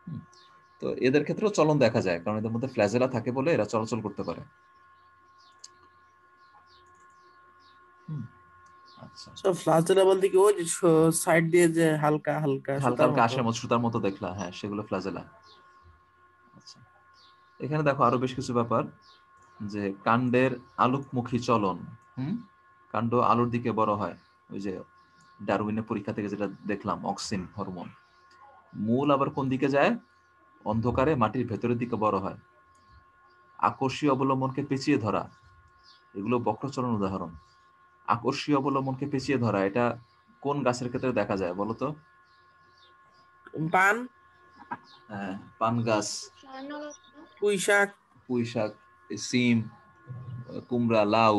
Speaker 2: হুম, তো এদের ক্ষেত্রেও চলন দেখা যায়, কারণ এদের মধ্যে ফ্ল্যাজেলা থাকে বলে এরা চলাচল করতে পারে। হুম, আচ্ছা।
Speaker 4: সো ফ্লাজেলা বলতে কি ওই যে সাইড দিয়ে যে হালকা হালকা
Speaker 2: হালকা
Speaker 4: সুতার
Speaker 2: হালকা
Speaker 4: মতো?
Speaker 2: আশের মতো, সুতার মতো দেখলা, হ্যাঁ সেগুলো ফ্ল্যাজেলা। আচ্ছা, এখানে দেখো আরো বেশ কিছু ব্যাপার, যে কাণ্ডের আলোকমুখী চলন। হুম, কাণ্ড আলোর দিকে বড় হয়, ওই যে ডারউইনের পরীক্ষা থেকে যেটা দেখলাম, অক্সিন হরমোন। মূল আবার কোন দিকে যায়? অন্ধকারে মাটির ভেতরের দিকে বড় হয়। আকর্ষীয় অবলম্বনকে পেঁচিয়ে ধরা, এগুলো বক্রচলন উদাহরণ। আকর্ষীয় অবলম্বনকে পেঁচিয়ে ধরা, এটা কোন গাছের ক্ষেত্রে দেখা যায় বলো তো?
Speaker 4: পান,
Speaker 2: হ্যাঁ, পান গাছ,
Speaker 4: পুঁই শাক।
Speaker 2: পুঁই শাক, সিম, কুমড়া, লাউ,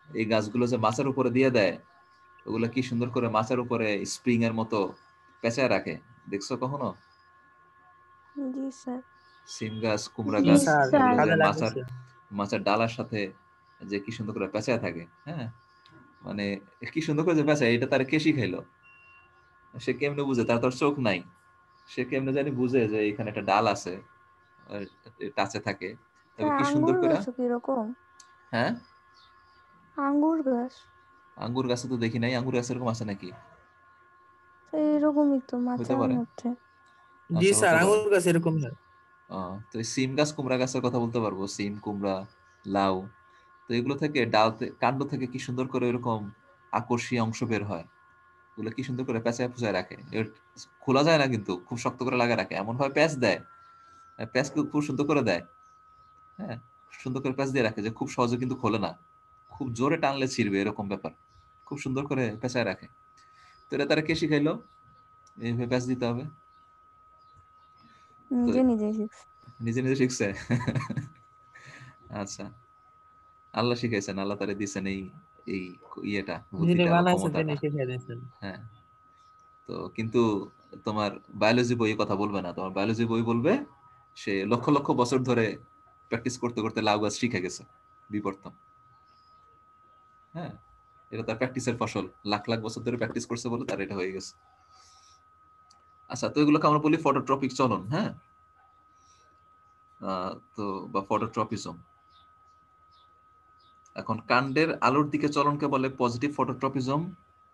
Speaker 2: এই গাছগুলো যে মাছের উপরে দিয়ে দেয়, ওগুলো কি সুন্দর করে মাছের উপরে স্প্রিং এর মতো পেঁচায় রাখে, দেখছো কখনো?
Speaker 1: জি স্যার।
Speaker 2: সিম গাছ, কুমড়া
Speaker 3: জি
Speaker 4: জি
Speaker 2: গাছ,
Speaker 4: স্যার,
Speaker 2: এগুলো
Speaker 3: স্যার।
Speaker 2: যে
Speaker 4: কাজে
Speaker 2: মাছের
Speaker 4: লাগতেছে।
Speaker 2: মাছের ডালার সাথে যে কি সুন্দর করে পেঁচায় থাকে। হ্যাঁ, মানে কি সুন্দর করে যে পেঁচায়, এটা তার কেশি খাইলো। সে কেমনে বুঝে? তার তো আর চোখ নাই, সে কেমনে জানি বুঝে যে এখানে একটা ডাল আছে, টাচে থাকে,
Speaker 1: স্যার
Speaker 2: তবে কি সুন্দর
Speaker 1: আঙ্গুর
Speaker 2: করে।
Speaker 1: গাছও কিরকম?
Speaker 2: হ্যাঁ,
Speaker 1: আঙ্গুর গাছ
Speaker 2: আঙ্গুর গাছে তো দেখি নাই, আঙ্গুর গাছ এরকম আছে নাকি?
Speaker 1: স্যার এরকমই তো
Speaker 2: হইতে
Speaker 1: মাচার
Speaker 2: পারে,
Speaker 1: মধ্যে।
Speaker 4: জি
Speaker 2: আচ্ছা
Speaker 4: স্যার,
Speaker 2: হতে পারে।
Speaker 4: আঙুর গাছ এরকম হয়।
Speaker 2: তো এই সিম গাছ, কুমড়া গাছের কথা বলতে পারবো, সিম, কুমড়া, লাউ। তো এগুলো থেকে ডাল কাণ্ড থেকে কি সুন্দর করে এরকম আকর্ষণীয় অংশ বের হয়, ওগুলো কি সুন্দর করে পেঁচায় ফুচায় রাখে। খোলা যায় না কিন্তু, খুব শক্ত করে লাগা রাখে, এমন ভাবে প্যাঁচ দেয়, প্যাঁচ খুব সুন্দর করে দেয়। হ্যাঁ, সুন্দর করে প্যাঁচ দিয়ে রাখে যে খুব সহজে কিন্তু খোলে না, খুব জোরে টানলে ছিঁড়বে, এরকম ব্যাপার। খুব সুন্দর করে পেঁচায় রাখে। তো এটা তারা কে শিখাইলো এইভাবে প্যাঁচ দিতে হবে? তো
Speaker 1: নিজে নিজে শিখছে।
Speaker 2: নিজে নিজে শিখছে। আচ্ছা, আল্লাহ শিখাইছেন, আল্লাহ তারে দিয়েছেন এই এই ইয়েটা,
Speaker 4: যিনি
Speaker 2: বুদ্ধিটা বা
Speaker 4: বানাইছেন তিনি
Speaker 2: ক্ষমতাটা।
Speaker 4: শিখিয়ে দিয়েছেন।
Speaker 2: হ্যাঁ, তো কিন্তু তোমার বায়োলজি বই কথা বলবে না, তোমার বায়োলজি বই বলবে সে লক্ষ লক্ষ বছর ধরে প্র্যাকটিস করতে করতে লাউ গাছ শিখে গেছে, বিবর্তন। হ্যাঁ, এটা তার প্র্যাকটিসের ফসল, লাখ লাখ বছর ধরে প্র্যাকটিস করছে বলে তার এটা হয়ে গেছে। আচ্ছা, তো এগুলোকে আমরা বলি ফটোট্রপিক চলন। হ্যাঁ, তো বা ফটোট্রপিজম। এখন কাণ্ডের আলোর দিকে চলনকে বলে পজিটিভ ফটোট্রপিজম।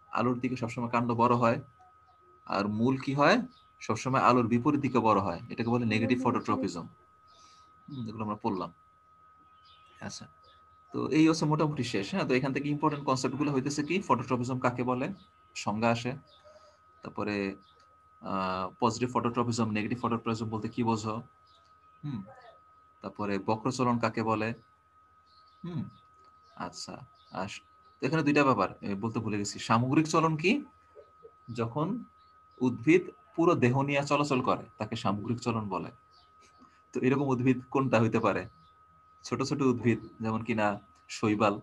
Speaker 2: আলোর দিকে সবসময় কাণ্ড বড় হয়। আর মূল কি হয়? সবসময় আলোর বিপরীত দিকে বড় হয়, এটাকে বলে নেগেটিভ ফটোট্রপিজম। এগুলো আমরা পড়লাম। আচ্ছা, তো এই হচ্ছে মোটামুটি শেষ। হ্যাঁ, তো এখান থেকে ইম্পর্টেন্ট কনসেপ্ট গুলো হইতেছে কি, ফটোট্রপিজম কাকে বলে, সংজ্ঞা আসে। তারপরে পজিটিভ ফটোট্রপিজম, নেগেটিভ ফটোট্রপিজম বলতে কি বোঝো। হুম, তারপরে বক্রচলন কাকে বলে। হুম, আচ্ছা। আর তো এখানে 2টা ব্যাপার বলতে ভুলে গেছি। সামগ্রিক চলন কি? যখন উদ্ভিদ পুরো দেহ নিয়ে চলাচল করে তাকে সামগ্রিক চলন বলে। তো এরকম উদ্ভিদ কোনটা হইতে পারে? ছোট ছোট উদ্ভিদ, যেমন কিনা শৈবাল,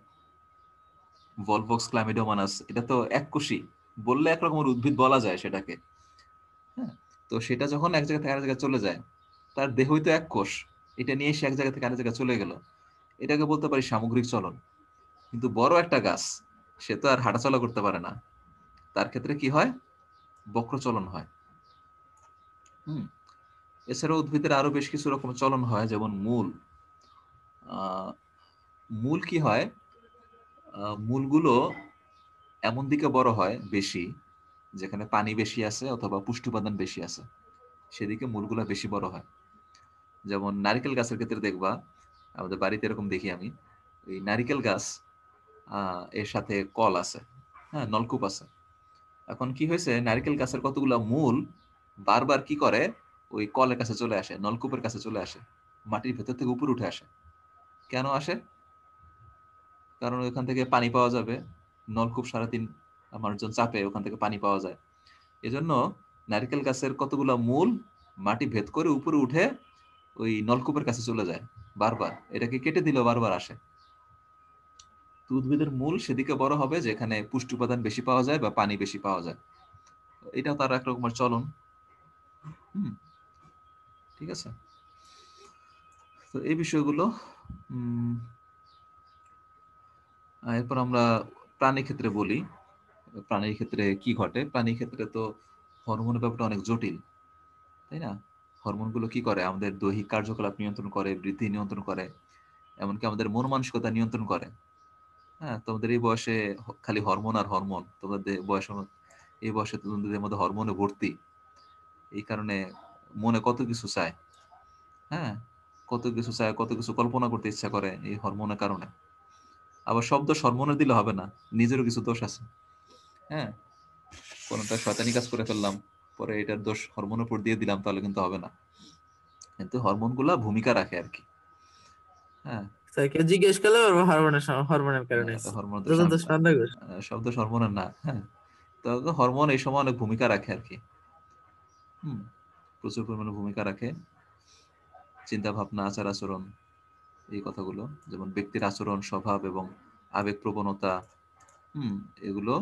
Speaker 2: ভলভক্স ক্লামিডোমানাস, এটা তো এককোষী, বললে একরকমের উদ্ভিদ বলা যায় সেটাকে। হ্যাঁ, তো সেটা যখন এক জায়গা থেকে আরেক জায়গায় চলে যায়, তার দেহই তো এক কোষ, এটা নিয়ে সে এক জায়গা থেকে আরেক জায়গায় চলে গেল, এটাকে বলতে পারি সামগ্রিক চলন। কিন্তু বড় একটা গাছ, সে তো আর হাঁটাচলা করতে পারে না, তার ক্ষেত্রে কি হয়? বক্রচলন হয়। হুম, এছাড়াও উদ্ভিদের আরো বেশ কিছু রকম চলন হয়, যেমন মূল। আহ, মূল কি হয়? মূলগুলো এমন দিকে বড় হয় বেশি, যেখানে পানি বেশি আছে অথবা পুষ্টি উপাদান বেশি আছে, সেদিকে মূলগুলা বেশি বড় হয়। যেমন নারিকেল গাছের ক্ষেত্রে দেখবা, আমাদের বাড়িতে এরকম দেখি আমি, এই নারিকেল গাছ এর সাথে কল আছে, হ্যাঁ নলকূপ আছে। এখন কি হয়েছে, নারকেল গাছের কতগুলা মূল বারবার কি করে, ওই কলের কাছে চলে আসে, নলকূপের কাছে চলে আসে, মাটির ভেতর থেকে উপরে উঠে আসে। কেন আসে? কারণ ওখান থেকে পানি পাওয়া যাবে, নলকূপ সারাদিন মানুষজন চাপে, ওখান থেকে পানি পাওয়া যায়। এজন্য নারকেল গাছের কতগুলা মূল মাটি ভেদ করে উপরে উঠে ওই নলকূপের কাছে চলে যায় বারবার, এটাকে কেটে দিলেও বারবার আসে। তো উদ্ভিদের মূল সেদিকে বড় হবে যেখানে পুষ্টি উপাদান বেশি পাওয়া যায় বা পানি বেশি পাওয়া যায়। এটাও তার এক রকমের চলন। ঠিক আছে, তো এই বিষয়গুলো। এরপর আমরা প্রাণী ক্ষেত্রে বলি, প্রাণীর ক্ষেত্রে কি ঘটে। প্রাণীর ক্ষেত্রে তো হরমোনের ব্যাপারটা অনেক জটিল, তাই না? হরমোনগুলো কি করে, আমাদের দৈহিক কার্যকলাপ নিয়ন্ত্রণ করে, বৃদ্ধি নিয়ন্ত্রণ করে, এমনকি আমাদের মন মানসিকতা নিয়ন্ত্রণ করে। হ্যাঁ, তোমাদের এই বয়সে খালি হরমোন আর হরমোন, তোমাদের এই বয়সে তোমাদের মধ্যে হরমোনে ভর্তি, এই কারণে মনে কত কিছু চায়। হ্যাঁ, কত কিছু চায়, কত কিছু কল্পনা করতে ইচ্ছা করে এই হরমোনের কারণে। আবার সব দোষ হরমোনের দিলে হবে না, নিজেরও কিছু দোষ আছে। হ্যাঁ, কোনটা শয়তানি কাজ করে ফেললাম, পরে এটার দোষ হরমোনের উপর দিয়ে দিলাম, তাহলে কিন্তু হবে না। কিন্তু হরমোন গুলা ভূমিকা রাখে আর কি। হ্যাঁ,
Speaker 4: স্যারকে জিজ্ঞেস করলে বলবো হরমোনের কারণে
Speaker 2: হরমোন
Speaker 4: যত দোষ বান্ধা কর।
Speaker 2: শব্দ হরমোনের না। হ্যাঁ, তো হরমোন এই সময় অনেক ভূমিকা রাখে আর কি। প্রচুর পরিমাণে ভূমিকা রাখে। চিন্তা ভাবনা, আচার আচরণ, এই কথাগুলো, যেমন ব্যক্তির আচরণ, স্বভাব এবং আবেগ প্রবণতা, এগুলো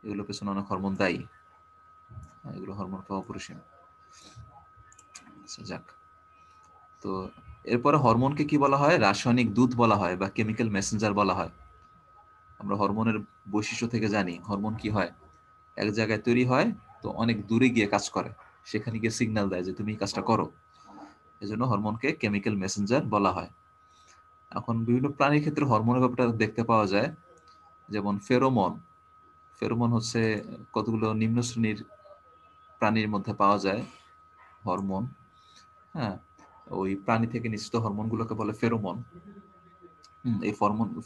Speaker 2: এগুলো পেছনে অনেক হরমোন দায়ী। এগুলো হরমোন পাওয়া অপরিসীম। আচ্ছা, যাক। তো এরপরে হরমোনকে কি বলা হয়? রাসায়নিক দূত বলা হয় বা কেমিক্যাল মেসেঞ্জার বলা হয়। আমরা হরমোনের বৈশিষ্ট্য থেকে জানি হরমোন কি হয়, এক জায়গায় তৈরি হয় তো অনেক দূরে গিয়ে কাজ করে, সেখানে গিয়ে সিগন্যাল দেয় যে তুমি এই কাজটা করো। এজন্য হরমোনকে কেমিক্যাল মেসেঞ্জার বলা হয়। এখন বিভিন্ন প্রাণীর ক্ষেত্রে হরমোনের ব্যাপারটা দেখতে পাওয়া যায়, যেমন ফেরোমন। ফেরোমন হচ্ছে কতগুলো নিম্ন শ্রেণীর প্রাণীর মধ্যে পাওয়া যায় হরমোন। হ্যাঁ, ওই প্রাণী থেকে নিঃসৃত হরমোনগুলোকে বলে ফেরোমন। এই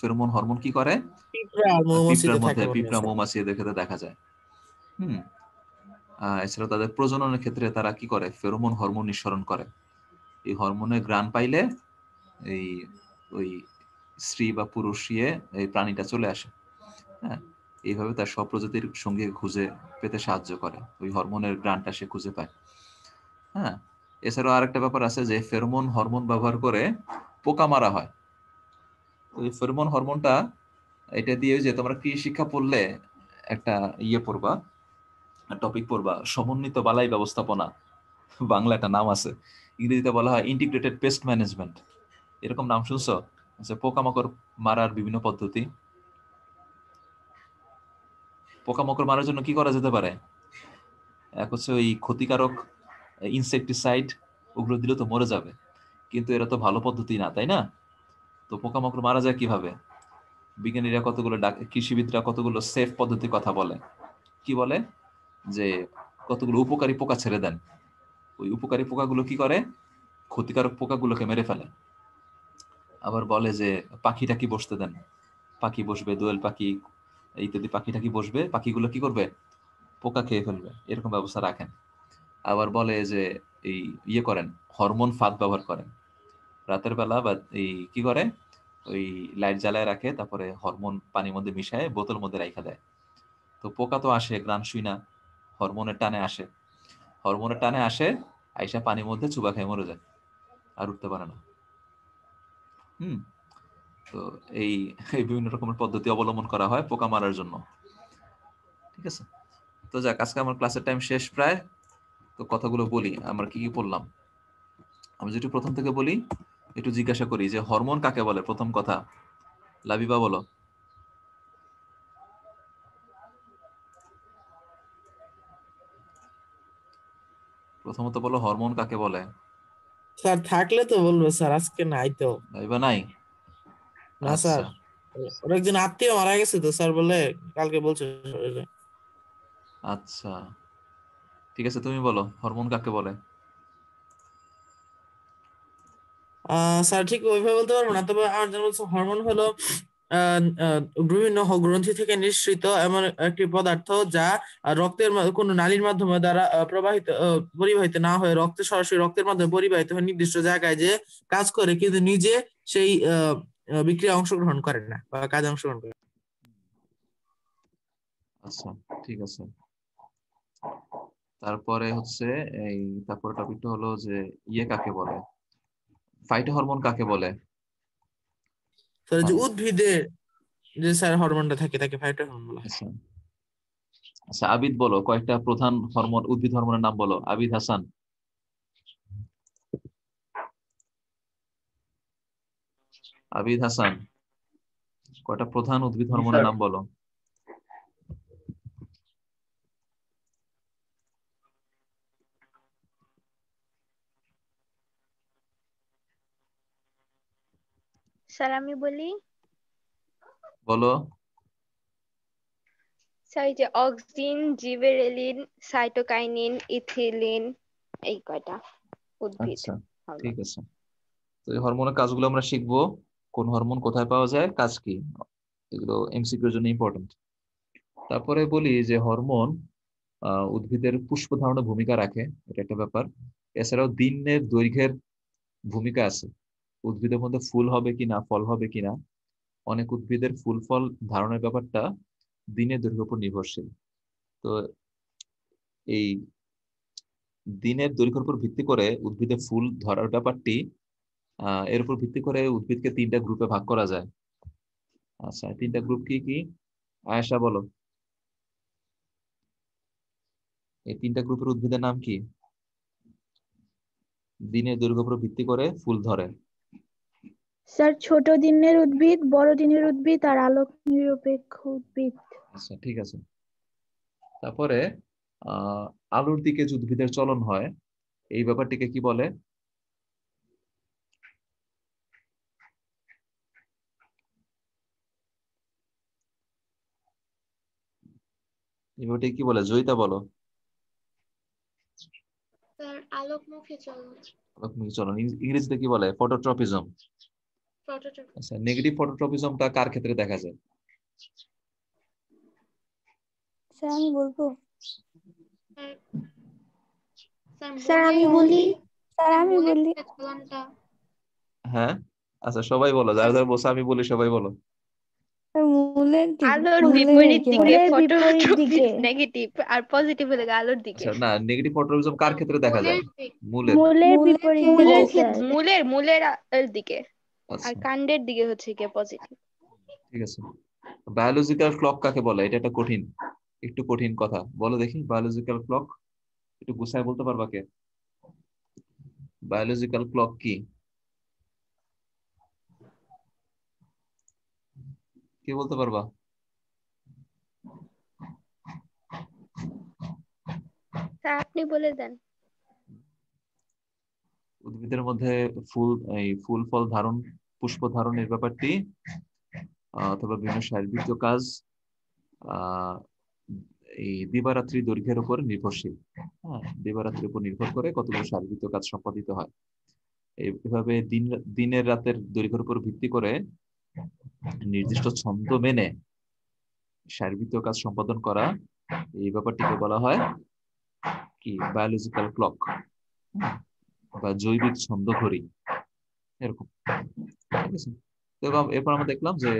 Speaker 2: ফেরোমন হরমোন কি করে?
Speaker 4: পিঁপড়া আর
Speaker 2: পিঁপড়ার
Speaker 4: মৌমাছিতে
Speaker 2: মধ্যে,
Speaker 4: থাকে মনে হয়
Speaker 2: পিঁপড়া
Speaker 4: স্যার।
Speaker 2: মৌমাছি এদের ক্ষেত্রে দেখা যায়। এছাড়া তাদের প্রজননের ক্ষেত্রে তারা কি করে? ফেরোমন হরমোন নিঃসরণ করে। এই হরমোনের ঘ্রাণ পাইলে এই ওই স্ত্রী বা পুরুষ এই প্রাণীটা চলে আসে। হ্যাঁ, এইভাবে তার স্বপ্রজাতির সঙ্গে খুঁজে পেতে সাহায্য করে, ওই হরমোনের ঘ্রাণটা সে খুঁজে পায়। হ্যাঁ, এছাড়াও আরেকটা ব্যাপার আছে যে ফেরোমন হরমোন ব্যবহার করে পোকা মারা হয়। ওই ফেরোমন হরমোনটা, এটা দিয়ে যে তোমরা কৃষি শিক্ষা পড়লে একটা পড়বা, টপিক পড়বা, সমন্বিত বালাই ব্যবস্থাপনা, বাংলা একটা নাম আছে, ইংরেজিতে বলা হয় ইন্টিগ্রেটেড পেস্ট ম্যানেজমেন্ট। এরকম নাম শুনছো? যে পোকামাকড় মারার বিভিন্ন পদ্ধতি। পোকামাকড় মারার জন্য কি করা যেতে পারে? এক হচ্ছে ওই ক্ষতিকারক ইনসেকটিসাইড, ওগুলো দিলে তো মরে যাবে, কিন্তু এরা তো ভালো পদ্ধতি না, তাই না? তো পোকামাকড় মারা যায় কিভাবে? বিজ্ঞানীরা কতগুলো কৃষিবিদরা কতগুলো সেফ পদ্ধতির কথা বলে। কি বলে? যে কতগুলো উপকারী পোকা ছেড়ে দেন, ওই উপকারী পোকাগুলো কি করে? ক্ষতিকারক পোকাগুলোকে মেরে ফেলে। আবার বলে যে পাখিটা কি বসতে দেন, পাখি বসবে, দোয়েল পাখি ইত্যাদি পাখিটা কি বসবে, পাখিগুলো কি করবে? পোকা খেয়ে ফেলবে, এরকম ব্যবস্থা রাখেন। আবার বলে যে এই করেন, হরমোন ফাঁদ ব্যবহার করেন। রাতের বেলা বা এই কি করে, ওই লাইট জ্বালায় রাখে, তারপরে হরমোন পানির মধ্যে মিশায় বোতল মধ্যে রাখা দেয়। তো পোকা তো আসে গ্রান শুই না, হরমোনের টানে আসে, হরমোনের টানে আসে, আইসা পানির মধ্যে চুবা খেয়ে মরে যায়, আর উঠতে পারে না। তো এই এই বিভিন্ন রকমের পদ্ধতি অবলম্বন করা হয় পোকা মারার জন্য। ঠিক আছে, তো যাক, আজকে আমার ক্লাসের টাইম শেষ প্রায়। তো কথাগুলো বলি আমরা কি কি পড়লাম। আমি যেটা প্রথম থেকে বলি, একটু জিজ্ঞাসা করি যে হরমোন কাকে বলে। প্রথম কথা, লাবিবা বলো। প্রথমত বলো, হরমোন কাকে বলে?
Speaker 4: স্যার থাকলে তো বলবো স্যার, আজকে নাই তো।
Speaker 2: লাবিবা নাই?
Speaker 4: না
Speaker 2: আচ্ছা
Speaker 4: স্যার, ওর একজন আত্মীয় মারা গেছে তো স্যার, বলে কালকে বলছে।
Speaker 2: আচ্ছা, ঠিক আছে, তুমি বলো হরমোন কাকে বলে।
Speaker 4: স্যার ঠিক ওইভাবে বলতে পারবো না, তবে আমার জানা বলছে হরমোন হলো বিভিন্ন গ্রন্থি থেকে নিঃসৃত এমন একটি পদার্থ যা রক্তের কোনো নালীর মাধ্যমে দ্বারা পরিবাহিত না হয়ে সরাসরি রক্তের মাধ্যমে পরিবাহিত হয়ে নির্দিষ্ট জায়গায় যে কাজ করে, কিন্তু নিজে সেই বিক্রিয়া অংশগ্রহণ করে না বা কাজে অংশগ্রহণ করে না।
Speaker 2: আচ্ছা, ঠিক আছে। তারপরে হচ্ছে তারপরে টপিকটা হলো যে কাকে বলে, ফাইটো হরমোন কাকে বলে?
Speaker 4: তো যে উদ্ভিদের যে স্যার হরমোনটা থাকে তাকে ফাইটোহরমোন বলা হয়।
Speaker 2: আচ্ছা আচ্ছা, আবিদ বলো কয়েকটা প্রধান হরমোন, উদ্ভিদ হরমোনের নাম বলো। আবিদ হাসান। আবিদ হাসান, কয়টা প্রধান উদ্ভিদ হরমোনের নাম বলো।
Speaker 5: স্যার আমি বলি,
Speaker 2: বলো।
Speaker 5: স্যার এই যে অক্সিন, জিবেরেলিন, সাইটোকাইনিন, ইথিলিন, এই কয়টা উদ্ভিদ
Speaker 2: আচ্ছা,
Speaker 5: হরমোন।
Speaker 2: ঠিক আছে। তো এই হরমোনের কাজগুলো আমরা শিখবো, কোন হরমোন কোথায় পাওয়া যায়, কাজ কি, এগুলো এমসিকিউর জন্য ইম্পর্টেন্ট। তারপরে বলি যে হরমোন উদ্ভিদের পুষ্প ধারণে ভূমিকা রাখে, এটা একটা ব্যাপার। এছাড়াও দিনের দৈর্ঘ্যের ভূমিকা আছে, উদ্ভিদের মধ্যে ফুল হবে কিনা, ফল হবে কিনা। অনেক উদ্ভিদের ফুল ফল ধারণের ব্যাপারটা দিনের দৈর্ঘ্যের উপর নির্ভরশীল। তো এই দিনের দৈর্ঘ্যের উপর ভিত্তি করে উদ্ভিদে ফুল ধরার ব্যাপারটি, এর উপর ভিত্তি করে উদ্ভিদকে 3টা গ্রুপে ভাগ করা যায়। আচ্ছা, 3টা গ্রুপ কি কি আয়েশা বলো। এই 3টা গ্রুপের উদ্ভিদের নাম কি, দিনের দৈর্ঘ্যের উপর ভিত্তি করে ফুল ধরে?
Speaker 1: স্যার ছোট দিনের উদ্ভিদ, বড় দিনের উদ্ভিদ আর আলোক নিরপেক্ষ উদ্ভিদ।
Speaker 2: আচ্ছা, ঠিক আছে। তারপরে আলোর দিকে যে উদ্ভিদের চলন হয়, এই ব্যাপারটিকে কি বলে? এই ব্যাপারটিকে কি বলে, জয়িতা বলো।
Speaker 3: স্যার আলোকমুখী চলন।
Speaker 2: আলোকমুখী চলন ইংরেজিতে কি বলে? ফটোট্রপিজম। আচ্ছা, নেগেটিভ ফটোট্রপিজমটা কার ক্ষেত্রে দেখা যায়?
Speaker 1: স্যার আমি বলবো।
Speaker 3: স্যার আমি বলি।
Speaker 1: স্যার আমি বলি।
Speaker 2: হ্যাঁ, আচ্ছা সবাই বলো, যারা যারা বসে আমি বলি সবাই বলো।
Speaker 1: মূলের দিকে,
Speaker 5: আলোর
Speaker 1: মূলের
Speaker 5: বিপরীত দিকে,
Speaker 1: বিপরীত
Speaker 5: ফটোট্রপিক
Speaker 1: দিকে।
Speaker 5: নেগেটিভ আর পজিটিভ হলে আলোর দিকে।
Speaker 2: আচ্ছা, না, নেগেটিভ ফটোট্রপিজম কার ক্ষেত্রে দেখা যায়? মূলের।
Speaker 1: মূলের বিপরীত
Speaker 5: ও
Speaker 1: দিকে স্যার।
Speaker 5: মূলের এর দিকে, আর
Speaker 2: আচ্ছা,
Speaker 5: কাণ্ডের দিকে হচ্ছে গিয়ে পজিটিভ।
Speaker 2: ঠিক আছে। বায়োলজিক্যাল ক্লক কাকে বলে? এটা একটা কঠিন, একটু কঠিন কথা, বলো দেখি। বায়োলজিক্যাল ক্লক একটু গুছায় বলতে পারবা কে? বায়োলজিক্যাল ক্লক কি, কে বলতে পারবা?
Speaker 5: স্যার আপনি বলে দেন।
Speaker 2: উদ্ভিদের মধ্যে ফুল ফল ধারণ, পুষ্প ধারণের ব্যাপারটি অথবা বিভিন্ন শারীরবৃত্তীয় কাজ এই দিবারাত্রি দৈর্ঘ্যের উপর নির্ভরশীল। হ্যাঁ, দিবারাত্রির উপর নির্ভর করে কতগুলো শারীরবৃত্তীয় কাজ সম্পাদিত হয়। এইভাবে দিনের রাতের দৈর্ঘ্যের উপর ভিত্তি করে নির্দিষ্ট ছন্দ মেনে শারীরবৃত্তীয় কাজ সম্পাদন করা, এই ব্যাপারটিকে বলা হয় কি, বায়োলজিক্যাল ক্লক বা জৈবিক ছন্দ ঘড়ি, এরকম। ঠিক আছে। তো এরপর আমরা দেখলাম যে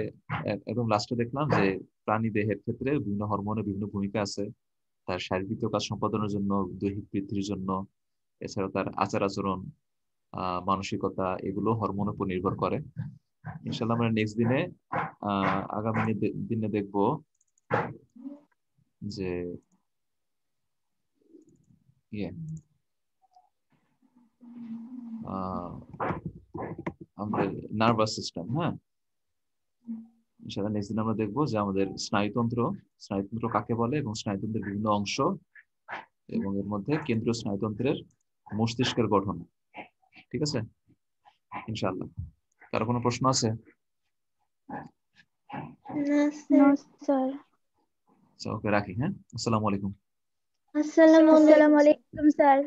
Speaker 2: একদম লাস্টে দেখলাম যে প্রাণী দেহের ক্ষেত্রে বিভিন্ন হরমোনের বিভিন্ন ভূমিকা আছে, তার শারীরবৃত্তীয় কাজ সম্পাদনের জন্য, দৈহিক বৃদ্ধির জন্য, এছাড়াও তার আচার আচরণ, মানসিকতা, এগুলো হরমোনের উপর নির্ভর করে। ইনশাল্লাহ আমরা নেক্সট দিনে আগামী দিনে দেখবো যে আমাদের নার্ভাস সিস্টেম। হ্যাঁ, ইনশাআল্লাহ নেক্সট দিন আমরা দেখবো যে আমাদের স্নায়ুতন্ত্র কাকে বলে এবং স্নায়ুতন্ত্রের বিভিন্ন অংশ, এবং এর মধ্যে কেন্দ্রীয় স্নায়ুতন্ত্রের মস্তিষ্কের গঠন। ঠিক আছে, ইনশাআল্লাহ। কারো কোনো প্রশ্ন আছে?
Speaker 3: না স্যার।
Speaker 2: আচ্ছা, ওকে, রাখি। হ্যাঁ, আসসালামু আলাইকুম।
Speaker 3: আসসালামু
Speaker 1: আসসালামু আলাইকুম স্যার।